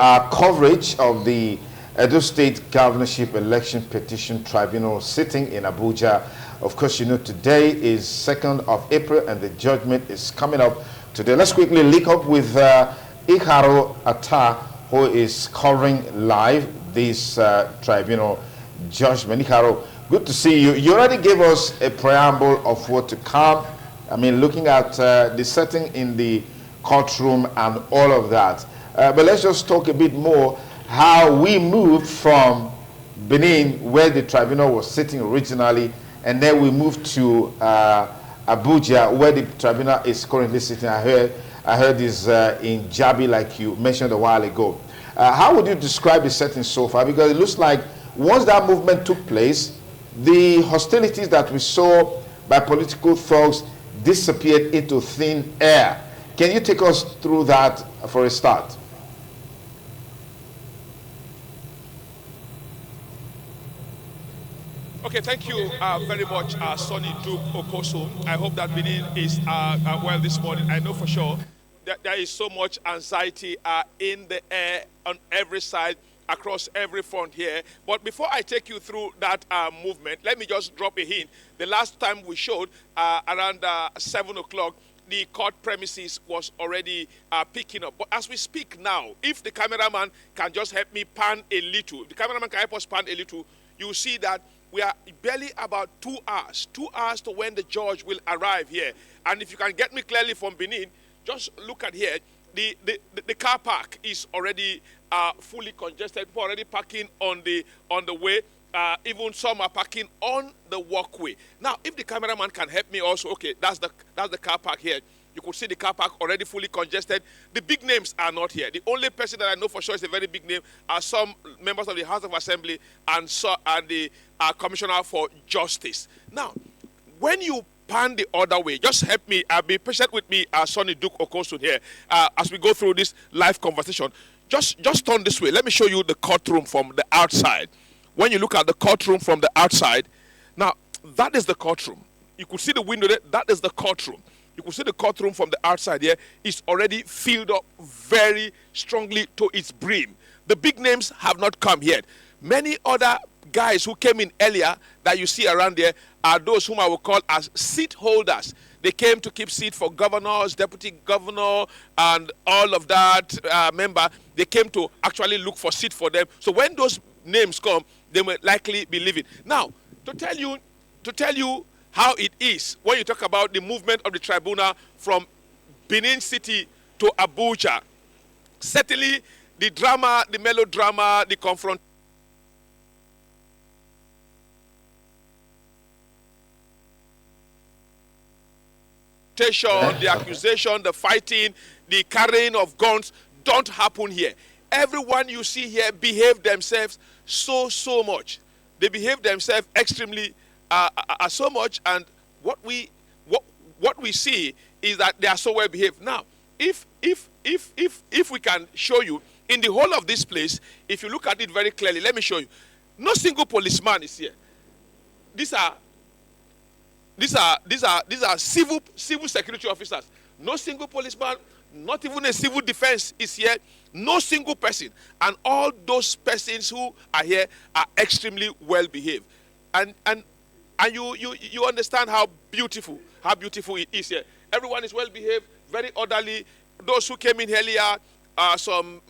coverage of the Edo State Governorship Election Petition Tribunal sitting in Abuja. Of course, you know today is 2nd of April and the judgment is coming up today. Let's quickly link up with Iharo Atta, who is covering live this tribunal judgment. Iharo, good to see you. You already gave us a preamble of what to come. I mean, looking at the setting in the courtroom and all of that. But let's just talk a bit more how we moved from Benin, where the tribunal was sitting originally, and then we moved to Abuja, where the tribunal is currently sitting. I heard this in Jabi, like you mentioned a while ago. How would you describe the setting so far? Because it looks like once that movement took place, the hostilities that we saw by political thugs disappeared into thin air. Can you take us through that for a start? Okay, thank you very much, Sonny Duke Okoso. I hope that Benin is well this morning. I know for sure that there is so much anxiety in the air on every side, across every front here. But before I take you through that movement, let me just drop a hint. The last time we showed around 7 o'clock, the court premises was already picking up. But as we speak now, if the cameraman can just help me pan a little, if the cameraman can help us pan a little, you see that we are barely about 2 hours to when the judge will arrive here. And if you can get me clearly from Benin, just look at here. The car park is already fully congested. People are already parking on the way. Even some are parking on the walkway. Now, if the cameraman can help me also, okay, that's the car park here. You could see the car park already fully congested. The big names are not here. The only person that I know for sure is a very big name are some members of the House of Assembly and the Commissioner for Justice. Now, when you pan the other way, just help me, be patient with me, Sonny Duke Okosun here, as we go through this live conversation. Just turn this way. Let me show you the courtroom from the outside. When you look at the courtroom from the outside, now, that is the courtroom. You could see the window there. That is the courtroom. You could see the courtroom from the outside here is already filled up very strongly to its brim. The big names have not come yet. Many other guys who came in earlier that you see around there are those whom I will call as seat holders. They came to keep seat for governors, deputy governor, and all of that member. They came to actually look for seat for them. So when those names come, they will likely be leaving. Now, to tell you how it is when you talk about the movement of the tribunal from Benin City to Abuja. Certainly, the drama, the melodrama, the confrontation, the accusation, the fighting, the carrying of guns don't happen here. Everyone you see here behave themselves so much. They behave themselves extremely so much, and what we see is that they are so well behaved. Now, if we can show you in the whole of this place, if you look at it very clearly, let me show you. No single policeman is here. These are civil security officers. No single policeman, not even a civil defense is here. No single person, and all those persons who are here are extremely well behaved. And you understand how beautiful it is here. Everyone is well behaved, very orderly. Those who came in earlier, some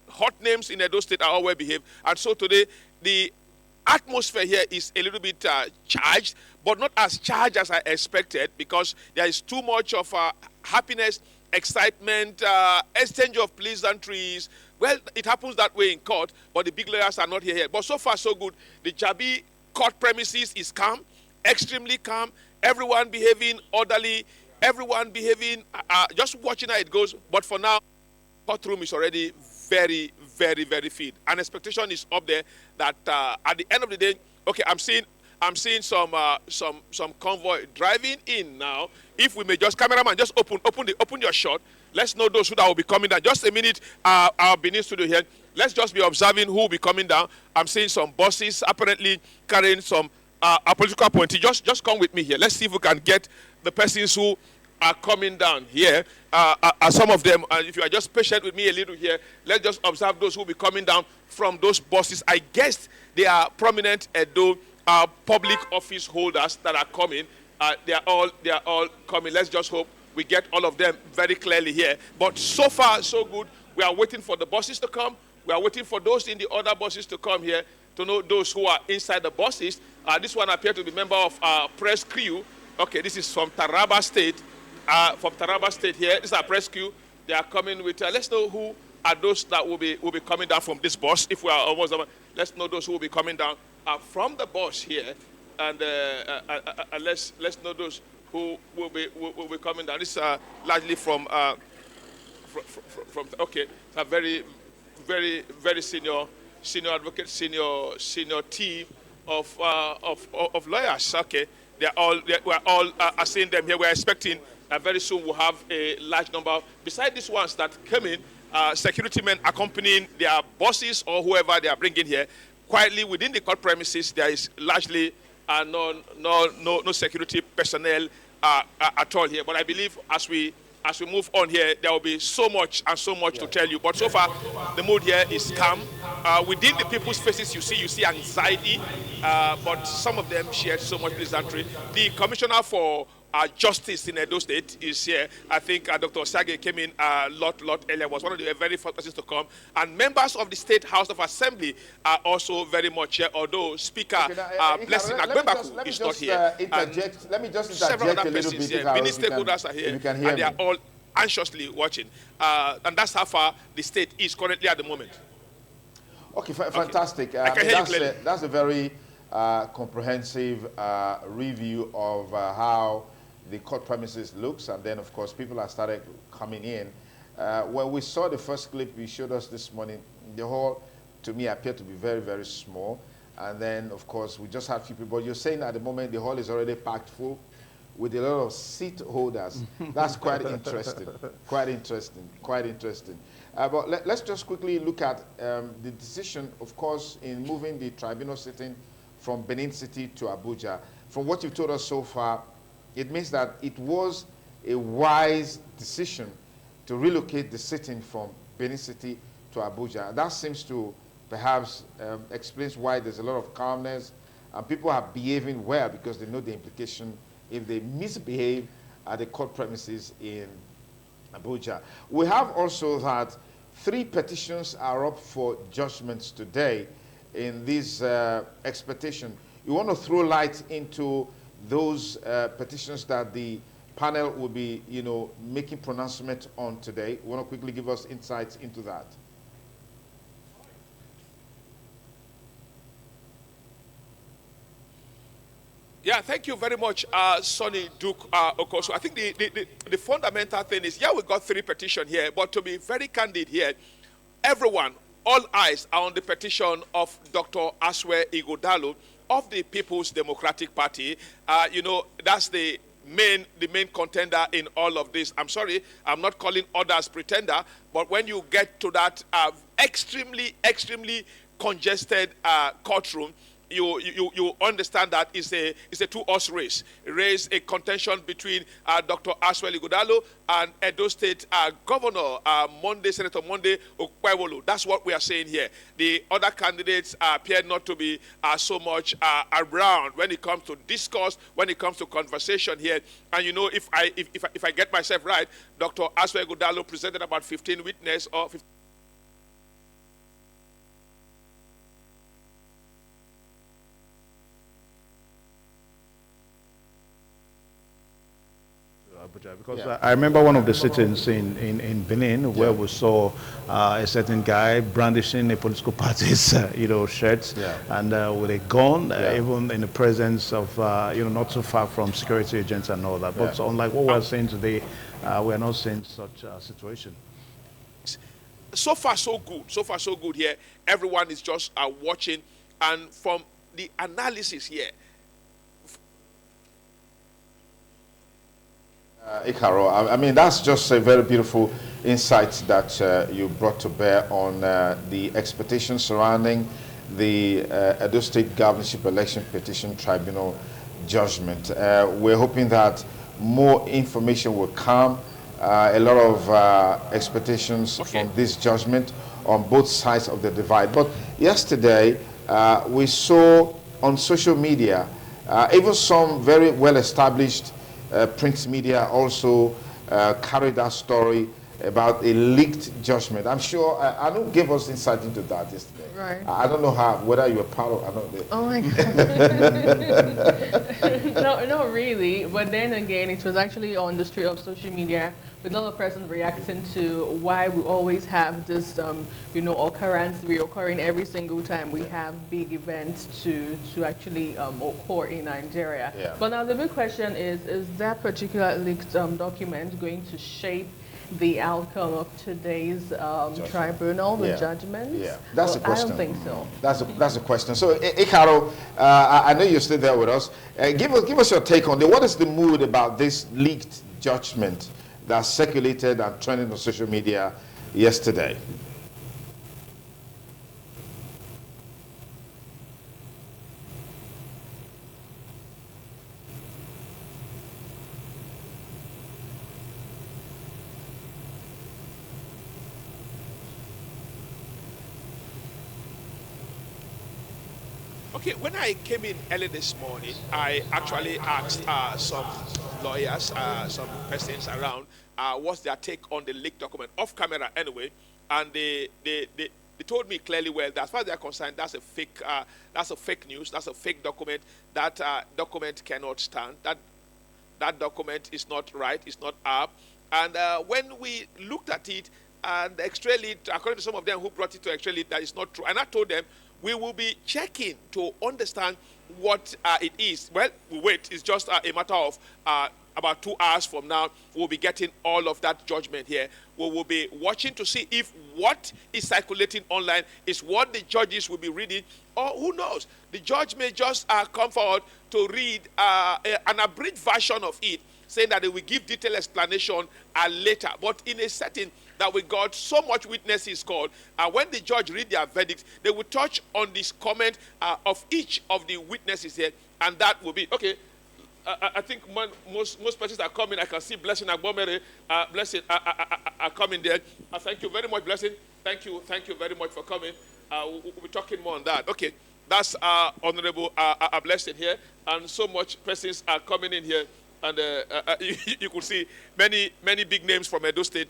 hot names in Edo State are all well behaved. And so today the atmosphere here is a little bit charged, but not as charged as I expected, because there is too much of happiness, excitement, exchange of pleasantries. Well, it happens that way in court, but the big lawyers are not here. But so far, so good. The Jabi court premises is calm, extremely calm. Everyone behaving orderly. Everyone behaving, just watching how it goes. But for now, courtroom is already very filled. An expectation is up there that at the end of the day, okay, I'm seeing some convoy driving in now. If we may just, cameraman, just open your shot. Let's know those who that will be coming down. Just a minute, our Benin studio here. Let's just be observing who will be coming down. I'm seeing some buses apparently carrying some a political appointee. Just come with me here. Let's see if we can get the persons who are coming down here. Some of them, if you are just patient with me a little here, let's just observe those who will be coming down from those buses. I guess they are prominent Edo public office holders that are coming. They are all coming. Let's just hope we get all of them very clearly here. But so far, so good. We are waiting for the buses to come. We are waiting for those in the other buses to come here to know those who are inside the buses. This one appears to be a member of press crew. Okay, this is from Taraba State. From Taraba State here. This is our press crew. They are coming with, let's know who are those that will be coming down from this bus. If we are almost done, let's know those who will be coming down from the bus here. And let's know those who will be coming down. This is largely from okay, a very senior advocate, senior team of lawyers. Okay, we're all seeing them here. We're expecting very soon we'll have a large number. Besides these ones that came in, security men accompanying their bosses or whoever they are bringing here. Quietly within the court premises, there is largely no security personnel at all here. But I believe as we move on here, there will be so much to tell you. But so far, the mood here is calm. Within the people's faces, you see anxiety, but some of them shared so much pleasantry. The commissioner for justice in Edo State is here. I think Dr. Sage came in a lot earlier, was one of the very first persons to come. And members of the State House of Assembly are also very much here, although Speaker Blessing Agbebaku is not here. Let me just interject a little bit. Many stakeholders are here, and they are all anxiously watching. And that's how far the state is currently at the moment. Okay, fantastic. I can hear you clearly. That's a very comprehensive review of how the court premises looks, and then of course people have started coming in. When we saw the first clip you showed us this morning, the hall to me appeared to be very small, and then of course we just had few people. You're saying at the moment the hall is already packed full with a lot of seat holders. That's quite interesting. Quite interesting. But let's just quickly look at the decision, of course, in moving the tribunal sitting from Benin City to Abuja. From what you've told us so far, it means that it was a wise decision to relocate the sitting from Benin City to Abuja. That seems to perhaps explains why there's a lot of calmness, and people are behaving well because they know the implication if they misbehave at the court premises in Abuja. We have also that 3 petitions are up for judgments today in this expectation. You want to throw light into those petitions that the panel will be, making pronouncement on today. You want to quickly give us insights into that? Yeah, thank you very much, Sonny Duke Okoso. I think the fundamental thing is, we got 3 petitions here, but to be very candid here, everyone, all eyes are on the petition of Dr. Aswe Ighodalo of the People's Democratic Party. That's the main contender in all of this. I'm sorry, I'm not calling others pretender, but when you get to that extremely congested courtroom, you understand that it's a 2-horse race. A contention between Dr. Aswe Ighodalo and Edo State Governor Senator Monday Okpewolo. That's what we are saying here. The other candidates appear not to be so much around when it comes to discourse, when it comes to conversation here. And if I get myself right, Dr. Aswe Ighodalo presented about 15 witnesses or 15. Because I remember one of the sittings in Benin where we saw a certain guy brandishing a political party's shirt and with a gun, even in the presence of not so far from security agents and all that. But unlike what we're seeing today, we're not seeing such a situation. So far so good here. Everyone is just watching, and from the analysis here, Ikaro, I mean, that's just a very beautiful insight that you brought to bear on the expectations surrounding the Edo State Governorship Election Petition Tribunal judgment. We're hoping that more information will come. A lot of expectations from this judgment on both sides of the divide. But yesterday, we saw on social media, even some very well-established print media also carried that story about a leaked judgment. I'm sure Anu gave us insight into that yesterday. Right. I don't know whether you were part of Anu. Oh my God. No, not really. But then again, it was actually on the street of social media with a lot of persons reacting to why we always have this, occurrence reoccurring every single time we have big events to actually occur in Nigeria. Yeah. But now the big question is that particular leaked document going to shape the outcome of today's tribunal, the judgment? Yeah, that's the question. I don't think so. That's the question. So, Ikaro, I know you're still there with us. Give us your take on it. What is the mood about this leaked judgment that circulated and trended on social media yesterday? Okay, when I came in early this morning, I actually asked some lawyers, some persons around, what's their take on the leaked document, off camera anyway, and they told me clearly, well, that as far as they're concerned, that's a fake news, that's a fake document. That document cannot stand. That document is not right, it's not up. And when we looked at it, and the X-ray lead, according to some of them who brought it to X-ray lead, that is not true. And I told them, we will be checking to understand what it is. Well, we wait. It's just a matter of about 2 hours from now, we'll be getting all of that judgment here. We will be watching to see if what is circulating online is what the judges will be reading, or who knows, the judge may just come forward to read an abridged version of it, saying that they will give detailed explanation later. But in a setting that we got so much witnesses called, when the judge read their verdict, they will touch on this comment of each of the witnesses here, and that will be, okay, I think most persons are coming. I can see Blessing Agbomere, Blessing are coming there. Thank you very much, Blessing. Thank you very much for coming. We'll be talking more on that. Okay, that's Honorable Blessing here, and so much persons are coming in here. And you could see many big names from Edo State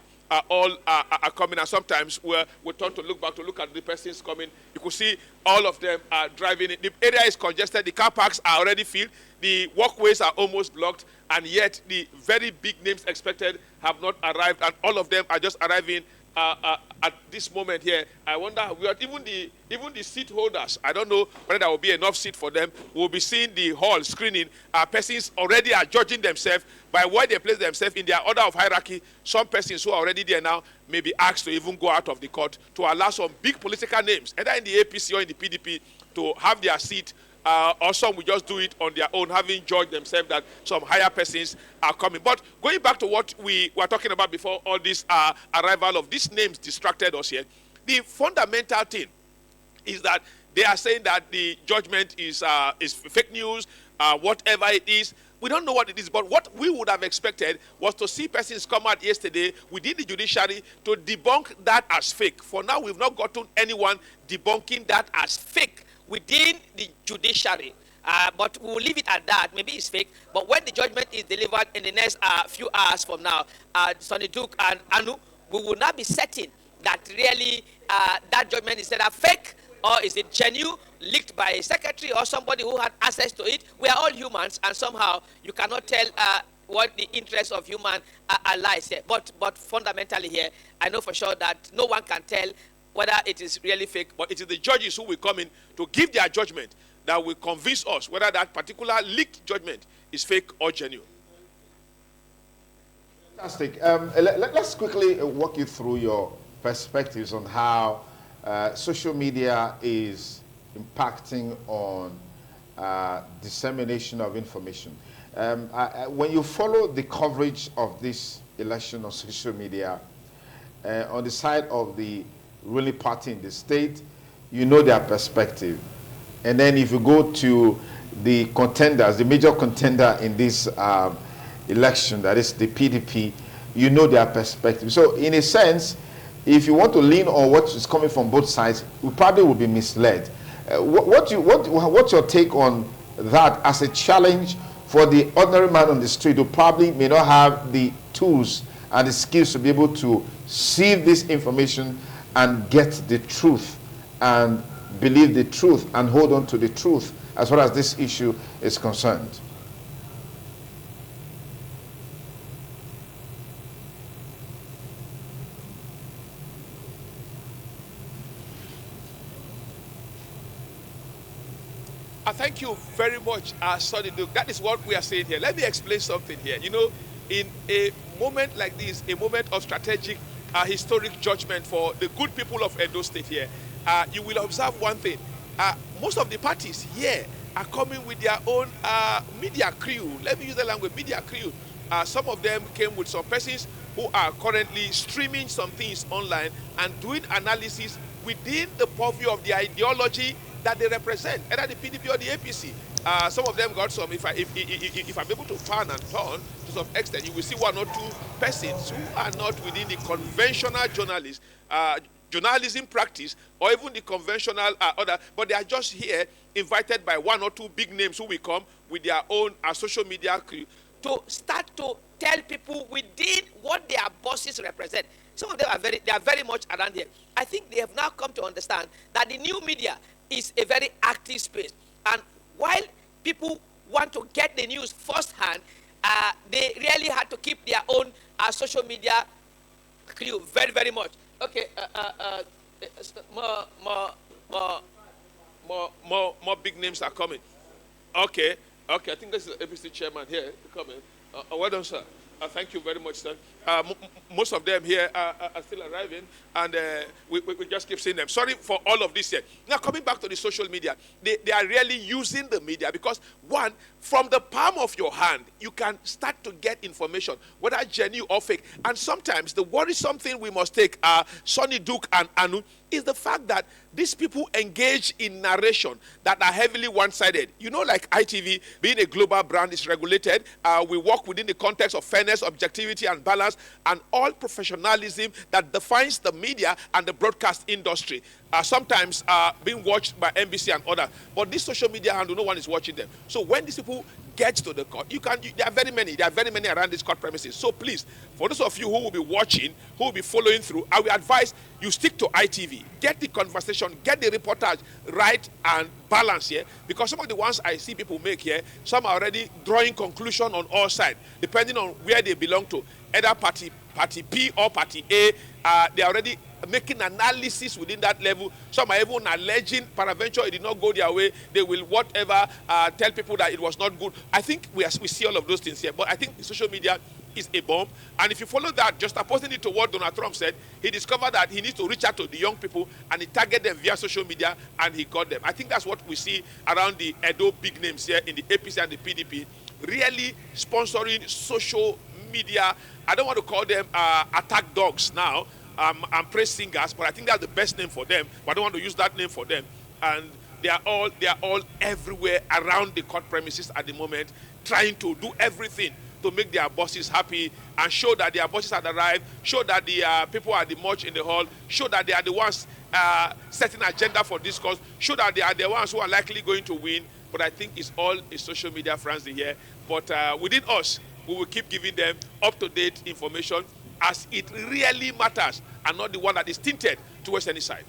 all are coming. And sometimes we turn to look back to look at the persons coming. You could see all of them are driving in. The area is congested. The car parks are already filled. The walkways are almost blocked. And yet the very big names expected have not arrived. And all of them are just arriving at this moment here. I wonder, even the seat holders, I don't know whether there will be enough seat for them. We'll be seeing the hall screening. Persons already are judging themselves by where they place themselves in their order of hierarchy. Some persons who are already there now may be asked to even go out of the court to allow some big political names, either in the APC or in the PDP, to have their seat. Or some will just do it on their own, having judged themselves that some higher persons are coming. But going back to what we were talking about before, all this arrival of these names distracted us here. The fundamental thing is that they are saying that the judgment is fake news, whatever it is. We don't know what it is, but what we would have expected was to see persons come out yesterday within the judiciary to debunk that as fake. For now, we've not gotten anyone debunking that as fake within the judiciary. But we'll leave it at that. Maybe it's fake. But when the judgment is delivered in the next few hours from now, Sonny Duke and Anu, we will not be certain that really that judgment is either fake or is it genuine, leaked by a secretary or somebody who had access to it. We are all humans, and somehow you cannot tell what the interests of human lies here. But fundamentally here, I know for sure that no one can tell whether it is really fake, but it is the judges who will come in to give their judgment that will convince us whether that particular leaked judgment is fake or genuine. Fantastic. Let's quickly walk you through your perspectives on how social media is impacting on dissemination of information. When you follow the coverage of this election on social media, on the side of the ruling party in the state, you know their perspective. And then if you go to the contenders, the major contender in this election, that is the PDP, you know their perspective. So in a sense, if you want to lean on what is coming from both sides, we probably will be misled. What's your take on that as a challenge for the ordinary man on the street who probably may not have the tools and the skills to be able to see this information and get the truth and believe the truth and hold on to the truth as far as this issue is concerned? Thank you very much, Sonny Duke. That is what we are saying here. Let me explain something here. You know, in a moment like this, a moment of strategic, historic judgment for the good people of Edo State here, you will observe one thing. Most of the parties here are coming with their own media crew. Let me use the language, media crew. Some of them came with some persons who are currently streaming some things online and doing analysis within the purview of the ideology that they represent, either the PDP or the APC. Some of them got some, if I'm able to pan and turn to some extent, you will see one or two persons who are not within the conventional journalism practice, or even the conventional order, but they are just here invited by one or two big names who will come with their own social media crew to start to tell people within what their bosses represent. Some of them are very much around here. I think they have now come to understand that the new media is a very active space. And while people want to get the news firsthand, they really had to keep their own social media crew very, very much. Okay, more big names are coming. Okay, I think this is the APC chairman here coming. Well done, sir. Thank you very much, sir. Most of them here are still arriving, and we just keep seeing them. Sorry for all of this here. Now, coming back to the social media, they are really using the media because, one, from the palm of your hand, you can start to get information, whether genuine or fake. And sometimes the worrisome thing we must take, Sonny Duke and Anu, is the fact that these people engage in narration that are heavily one-sided. You know, like ITV, being a global brand, is regulated. We work within the context of fairness, objectivity, and balance, and all professionalism that defines the media and the broadcast industry. Sometimes being watched by NBC and others. But this social media handle, no one is watching them. So when these people get to the court, there are very many around this court premises. So please, for those of you who will be watching, who will be following through, I will advise you stick to ITV. Get the conversation, get the reportage right and balance here. Because some of the ones I see people make here, some are already drawing conclusion on all sides, depending on where they belong to. Either party P or party A, they are already making analysis within that level. Some are even alleging peradventure it did not go their way. They will whatever tell people that it was not good. I think we see all of those things here. But I think the social media is a bomb. And if you follow that, just opposing it to what Donald Trump said, he discovered that he needs to reach out to the young people and he targeted them via social media and he got them. I think that's what we see around the Edo big names here in the APC and the PDP, really sponsoring social media. I don't want to call them attack dogs now. And praise singers, but I think that's the best name for them. But I don't want to use that name for them. And they are all everywhere around the court premises at the moment, trying to do everything to make their bosses happy and show that their bosses have arrived, show that the people are the much in the hall, show that they are the ones setting agenda for discourse, show that they are the ones who are likely going to win. But I think it's all a social media frenzy here. But within us, we will keep giving them up-to-date information as it really matters, and not the one that is tinted towards any side.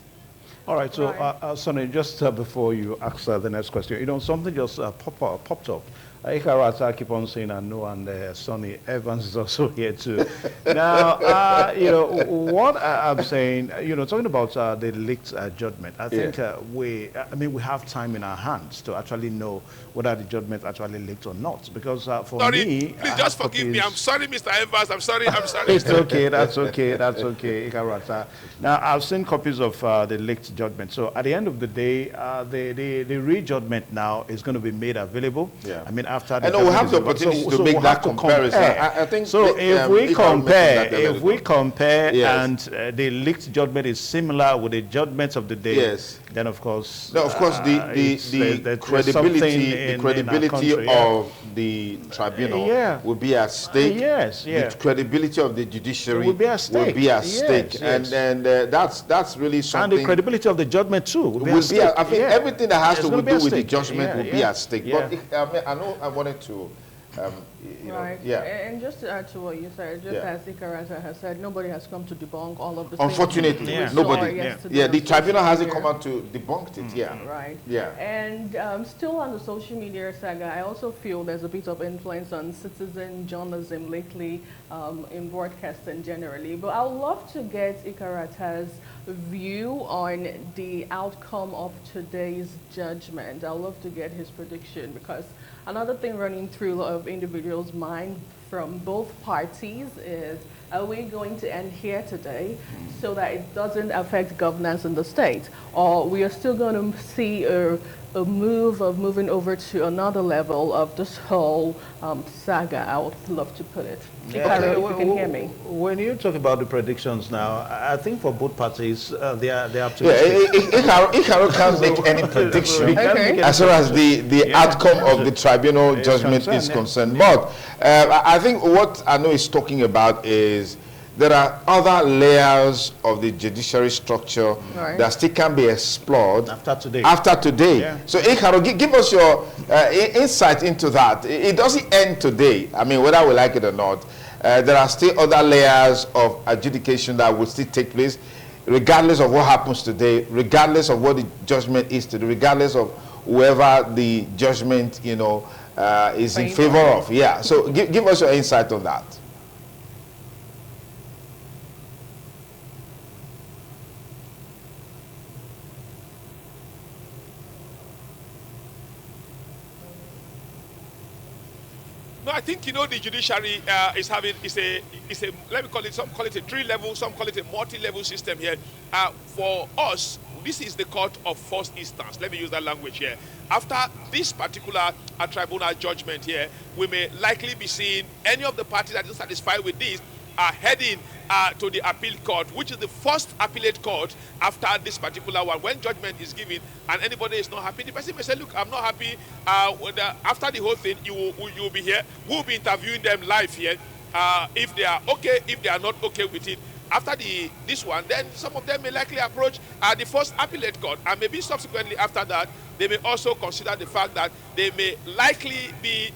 All right, so Sonny, just before you ask the next question, you know, something just popped up. Ikarata keep on saying I know, and Sonny Evans is also here too. Now, you know, what I'm saying, you know, talking about the leaked judgment, I think we have time in our hands to actually know whether the judgment actually leaked or not. Because for me, please just forgive me. I'm sorry, Mr. Evans. I'm sorry. It's okay. That's okay. Ikarata. Now, I've seen copies of the leaked judgment. So at the end of the day, the re-judgment now is going to be made available. Yeah. I mean, after the I know we have the judgment is over. opportunity to So make we'll that have to comparison. compare. I think so if we compare, yes, and the leaked judgment is similar with the judgments of the day, yes, then of course, no, of course, the credibility of the tribunal will be at stake. The credibility of the judiciary will be at stake. And that's really something. And the credibility of the judgment too will be at stake. I think everything that has to do with the judgment will be at stake. But I know I wanted to. And just to add to what you said, just as Ikarata has said, nobody has come to debunk all of the unfortunately, nobody. The tribunal hasn't come out to debunk it. Right. And still on the social media saga, I also feel there's a bit of influence on citizen journalism lately in broadcasting generally. But I would love to get Ikarata's view on the outcome of today's judgment. I'd love to get his prediction, because another thing running through a lot of individuals' mind from both parties is, are we going to end here today so that it doesn't affect governance in the state? Or we are still going to see a move of moving over to another level of this whole saga? I would love to put it. If you can hear me. When you talk about the predictions now, I think for both parties, they are optimistic. Ikaro can't make any prediction as far as the outcome of the tribunal judgment is concerned. But I think what I know is talking about is there are other layers of the judiciary structure that still can be explored after today. So, Ikaro, give us your insight into that. It doesn't end today. I mean, whether we like it or not, there are still other layers of adjudication that will still take place, regardless of what happens today, regardless of what the judgment is today, regardless of whoever the judgment, is in favor of. Yeah. So, give us your insight on that. No, I think, the judiciary is having, let me call it, some call it a three-level, some call it a multi-level system here. For us, this is the court of first instance. Let me use that language here. After this particular tribunal judgment here, we may likely be seeing any of the parties that are satisfied with this are heading to the appeal court, which is the first appellate court after this particular one. When judgment is given and anybody is not happy, the person may say, look, I'm not happy. After the whole thing, you will be here. We'll be interviewing them live here. If they are okay, if they are not okay with it. After this one, then some of them may likely approach the first appellate court, and maybe subsequently after that, they may also consider the fact that they may likely be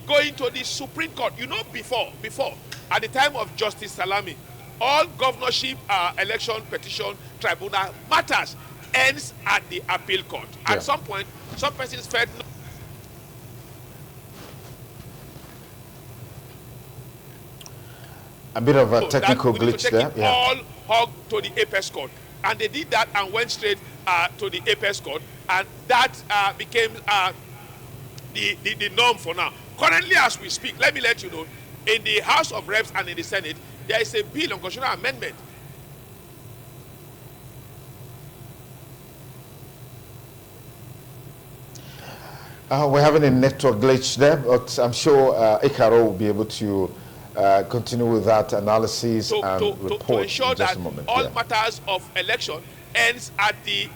going to the Supreme Court. Before, at the time of Justice Salami, all governorship election petition tribunal matters ends at the appeal court. At some point, some persons felt a bit of a technical glitch there. All hog to the apex court, and they did that and went straight to the apex court, and that became the norm for now. Currently, as we speak, let me let you know, in the House of Reps and in the Senate, there is a bill on constitutional amendment. We're having a network glitch there, but I'm sure Ikaro will be able to continue with that analysis and report to ensure that all yeah. matters of election ends at the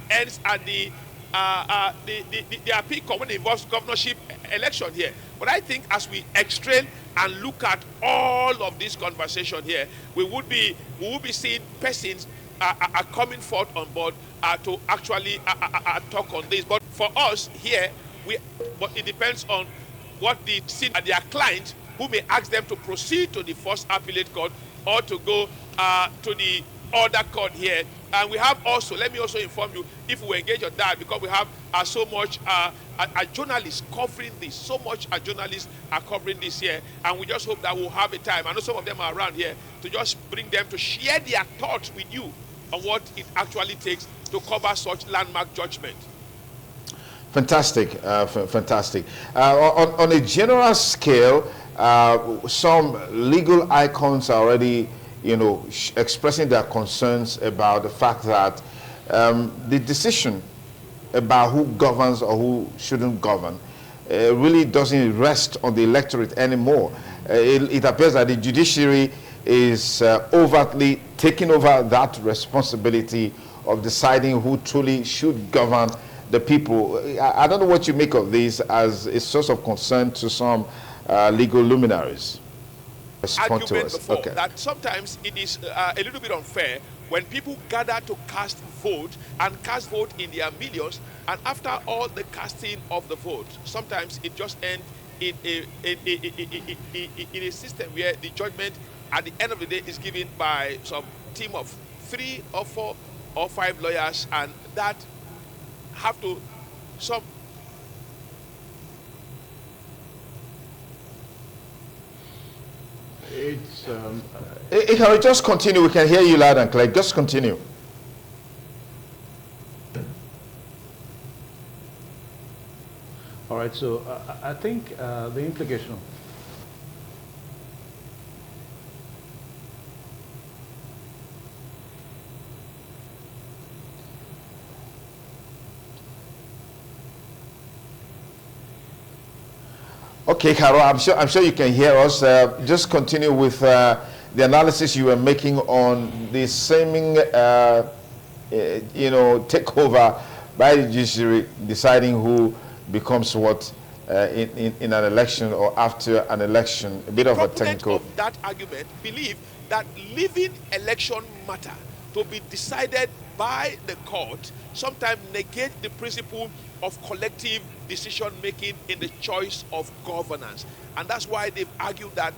appeal court when it involves governorship election here. But I think as we extrain and look at all of this conversation here, we will be seeing persons are coming forth on board to actually talk on this. But for us here, but it depends on what their client, who may ask them to proceed to the first appellate court or to go to the other court here. And we have also, let me also inform you, if we engage on that, because we have so much journalists covering this, so much journalists are covering this here, and we just hope that we'll have a time. I know some of them are around here to just bring them to share their thoughts with you on what it actually takes to cover such landmark judgment. Fantastic, fantastic. On a general scale, some legal icons are already, expressing their concerns about the fact that the decision about who governs or who shouldn't govern really doesn't rest on the electorate anymore. It appears that the judiciary is overtly taking over that responsibility of deciding who truly should govern the people. I don't know what you make of this as a source of concern to some legal luminaries. Argument before that sometimes it is a little bit unfair when people gather to cast vote and cast vote in their millions, and after all the casting of the vote, sometimes it just ends in a system where the judgment at the end of the day is given by some team of 3 or 4 or 5 lawyers, and that have to some. Can we just continue? We can hear you loud and clear. Just continue. All right, so I think the implication. Okay, Carol, I'm sure you can hear us. Just continue with the analysis you were making on the seeming, takeover by the judiciary, deciding who becomes what in an election or after an election. A bit of a technical. Of that argument believe that leaving election matter to be decided by the court sometimes negate the principle of collective decision making in the choice of governance, and that's why they've argued that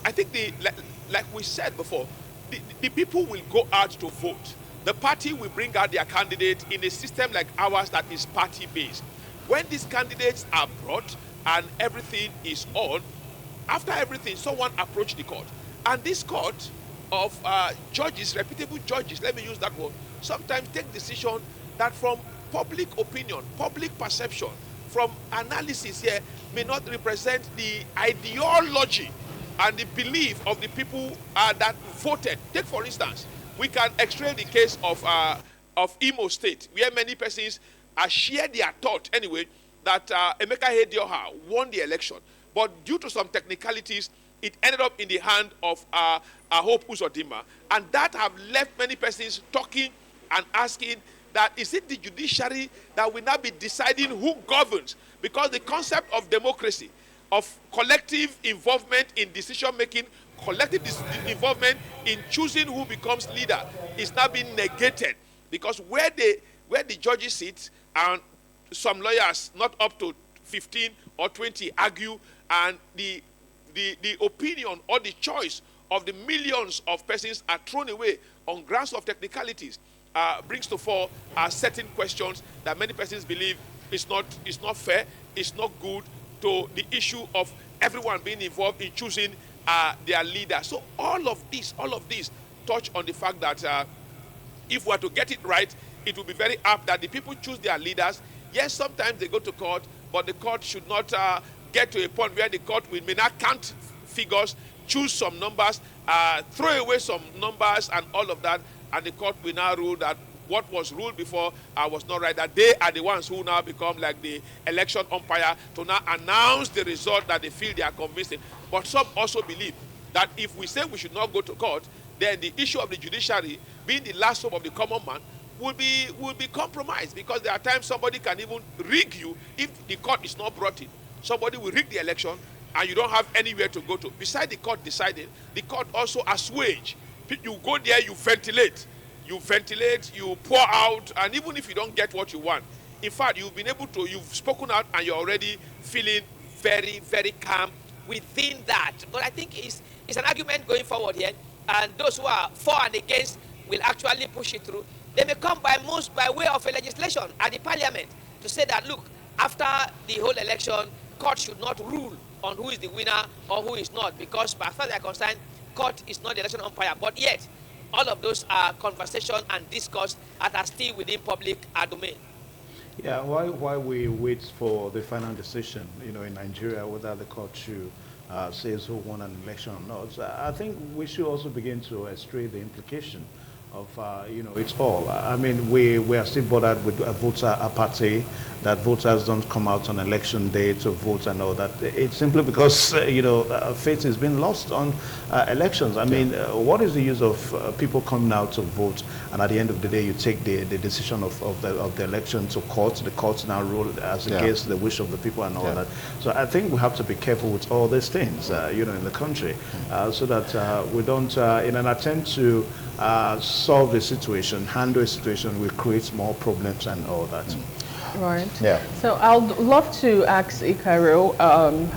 I think like we said before, the people will go out to vote. The party will bring out their candidate in a system like ours that is party-based. When these candidates are brought and everything is on, after everything, someone approached the court. And this court of judges, reputable judges, let me use that word, sometimes take decision that from public opinion, public perception, from analysis here, may not represent the ideology and the belief of the people that voted. Take, for instance, we can x-ray the case of Imo State, where many persons shared their thought anyway that Emeka Hedioha won the election. But due to some technicalities, it ended up in the hand of Hope Uzodinma. And that have left many persons talking and asking that is it the judiciary that will now be deciding who governs? Because the concept of democracy, of collective involvement in decision-making, collective involvement in choosing who becomes leader is now being negated. Because where the judges sit and some lawyers, not up to 15 or 20, argue, and the opinion or the choice of the millions of persons are thrown away on grounds of technicalities, brings to fore certain questions that many persons believe is not fair, it's not good, to the issue of everyone being involved in choosing their leader. So all of this touch on the fact that if we are to get it right, it will be very apt that the people choose their leaders. Yes, sometimes they go to court, but the court should not get to a point where the court may not count figures, choose some numbers, throw away some numbers and all of that, and the court will now rule that what was ruled before was not right, that they are the ones who now become like the election umpire to now announce the result that they feel they are convincing. But some also believe that if we say we should not go to court, then the issue of the judiciary, being the last hope of the common man, will be compromised, because there are times somebody can even rig you if the court is not brought in. Somebody will rig the election and you don't have anywhere to go to. Besides the court deciding, the court also assuage. You go there, you ventilate, you pour out, and even if you don't get what you want, in fact, you've spoken out and you're already feeling very, very calm within that. But I think it's an argument going forward here, and those who are for and against will actually push it through. They may come by way of a legislation at the parliament to say that, look, after the whole election, court should not rule on who is the winner or who is not, because as far as they're concerned, court is not the election umpire. But yet, all of those conversations and discourse that are still within public domain. Yeah, why we wait for the final decision, you know, in Nigeria, whether the court should says who won an election or not. So I think we should also begin to illustrate the implication of, you know, it's all. I mean, we are still bothered with voter apathy, that voters don't come out on election day to vote and all that. It's simply because, you know, faith has been lost on elections. I mean, what is the use of people coming out to vote, and at the end of the day, you take the decision of the election to court, the courts now rule as against the wish of the people and all that. So I think we have to be careful with all these things, you know, in the country, so that we don't, in an attempt to solve the situation, handle a situation, will create more problems and all that. Right. Yeah. So I'd love to ask Ikaro,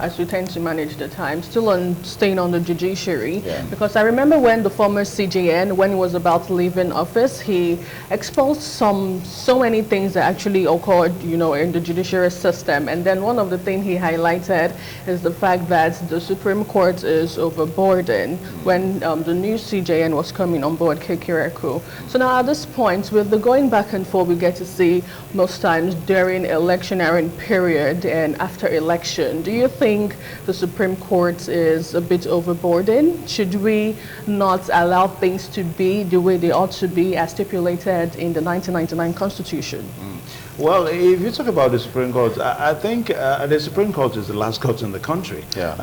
as we tend to manage the time, still on staying on the judiciary, because I remember when the former CJN, when he was about to leave in office, he exposed so many things that actually occurred, you know, in the judiciary system. And then one of the things he highlighted is the fact that the Supreme Court is overburdened when the new CJN was coming on board, Kekireko. So now at this point, with the going back and forth we get to see most times during electionary period and after election, do you think the Supreme Court is a bit overburdened? Should we not allow things to be the way they ought to be as stipulated in the 1999 Constitution? Well, if you talk about the Supreme Court, I think the Supreme Court is the last court in the country. Yeah.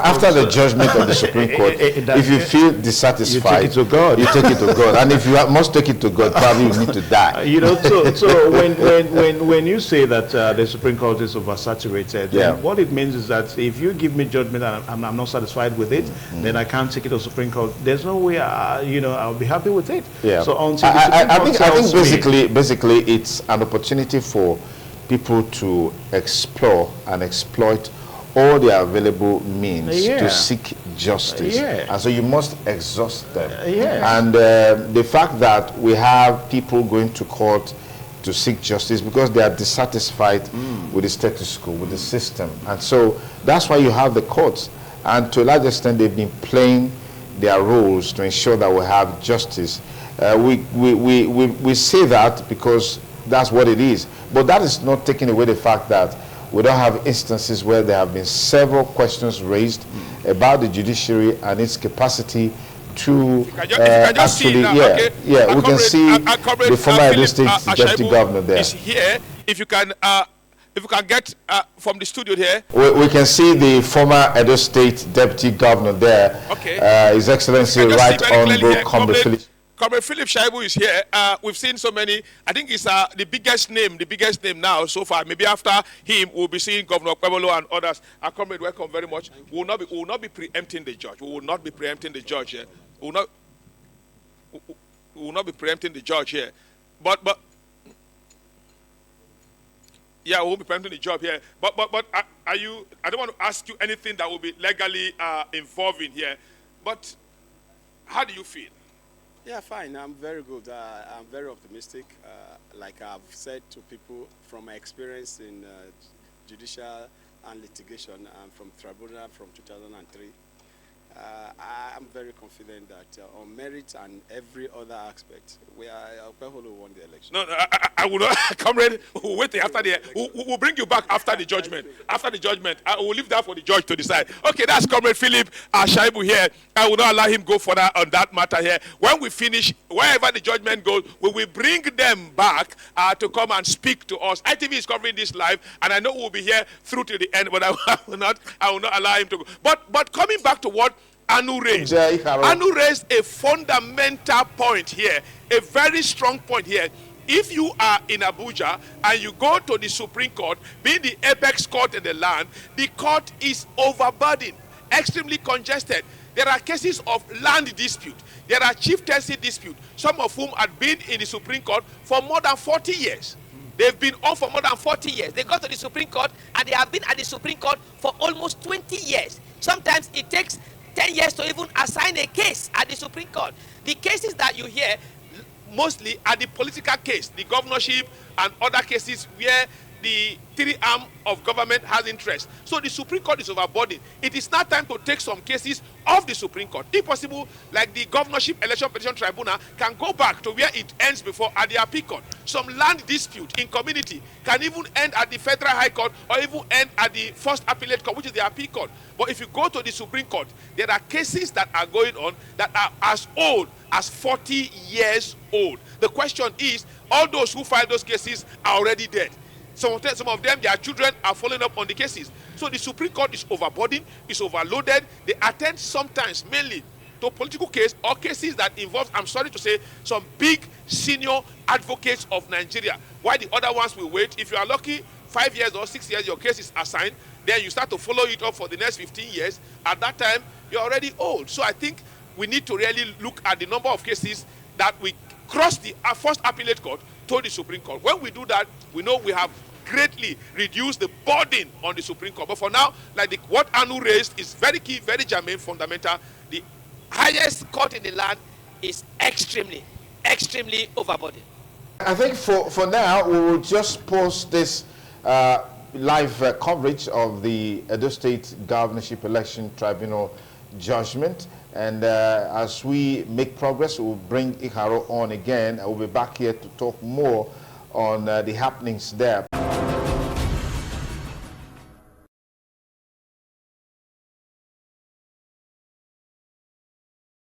After the judgment of the Supreme Court, if you feel dissatisfied, you take it to God. You take it to God. And if you must take it to God, probably you need to die. You know, so when you say that the Supreme Court is oversaturated, then what it means is that if you give me judgment and I'm not satisfied with it, then I can't take it to the Supreme Court. There's no way, you know, I'll be happy with it. Yeah. So until the Supreme Court I think basically it's an opportunity for people to explore and exploit all the available means to seek justice. And so you must exhaust them. And the fact that we have people going to court to seek justice because they are dissatisfied with the status quo, with the system. And so that's why you have the courts. And to a large extent, they've been playing their roles to ensure that we have justice. We say that because that's what it is. But that is not taking away the fact that we don't have instances where there have been several questions raised about the judiciary and its capacity to actually, we can see the former Edo State Deputy Governor there. Is here. If you can get from the studio here. We can see the former Edo State Deputy Governor there. His Excellency Right Honorable Comrade Philip. Comrade Philip Shaibu is here. We've seen so many. I think it's the biggest name now so far. Maybe after him, we'll be seeing Governor Kwebolo and others. Comrade, welcome very much. We will not be preempting the judge. We will not be preempting the judge here. We will not be preempting the judge here. But yeah, we won't be preempting the job here. But are you? I don't want to ask you anything that will be legally involving here. But how do you feel? Yeah, fine. I'm very good. I'm very optimistic. Like I've said to people from my experience in judicial and litigation, I'm from tribunal from 2003. I'm very confident that on merit and every other aspect, Okpeholo won the election. No, I will not, comrade. We'll wait after the. We'll bring you back after the judgment. After the judgment, I will leave that for the judge to decide. Okay, that's Comrade Philip Shaibu here. I will not allow him go further on that matter here. When we finish, wherever the judgment goes, we will bring them back to come and speak to us. ITV is covering this live, and I know we'll be here through to the end. But I will not allow him to go. But coming back to what Anu raised. Anu raised a fundamental point here, a very strong point here. If you are in Abuja and you go to the Supreme Court, being the apex court in the land, the court is overburdened, extremely congested. There are cases of land dispute. There are chieftaincy dispute, some of whom had been in the Supreme Court for more than 40 years. They've been on for more than 40 years. They go to the Supreme Court and they have been at the Supreme Court for almost 20 years. Sometimes it takes 10 years to even assign a case at the Supreme Court. The cases that you hear mostly are the political case, the governorship and other cases where the three arm of government has interest. So the Supreme Court is overburdened. It is now time to take some cases off the Supreme Court. If possible, like the Governorship Election Petition Tribunal can go back to where it ends before at the Appeal Court. Some land dispute in community can even end at the Federal High Court or even end at the First Appellate Court, which is the Appeal Court. But if you go to the Supreme Court, there are cases that are going on that are as old as 40 years old. The question is, all those who filed those cases are already dead. Some of them, their children are following up on the cases. So the Supreme Court is overburdened, is overloaded. They attend sometimes mainly to political cases or cases that involve, I'm sorry to say, some big senior advocates of Nigeria. While the other ones will wait. If you are lucky, 5 years or 6 years, your case is assigned. Then you start to follow it up for the next 15 years. At that time, you're already old. So I think we need to really look at the number of cases that we cross the First Appellate Court to the Supreme Court. When we do that, we know we have greatly reduced the burden on the Supreme Court. But for now, like what Anu raised is very key, very germane, fundamental. The highest court in the land is extremely overburdened. I think for now, we will just post this live coverage of the Edo State Governorship Election Tribunal judgment. And as we make progress, we'll bring Iharo on again. I will be back here to talk more on the happenings there.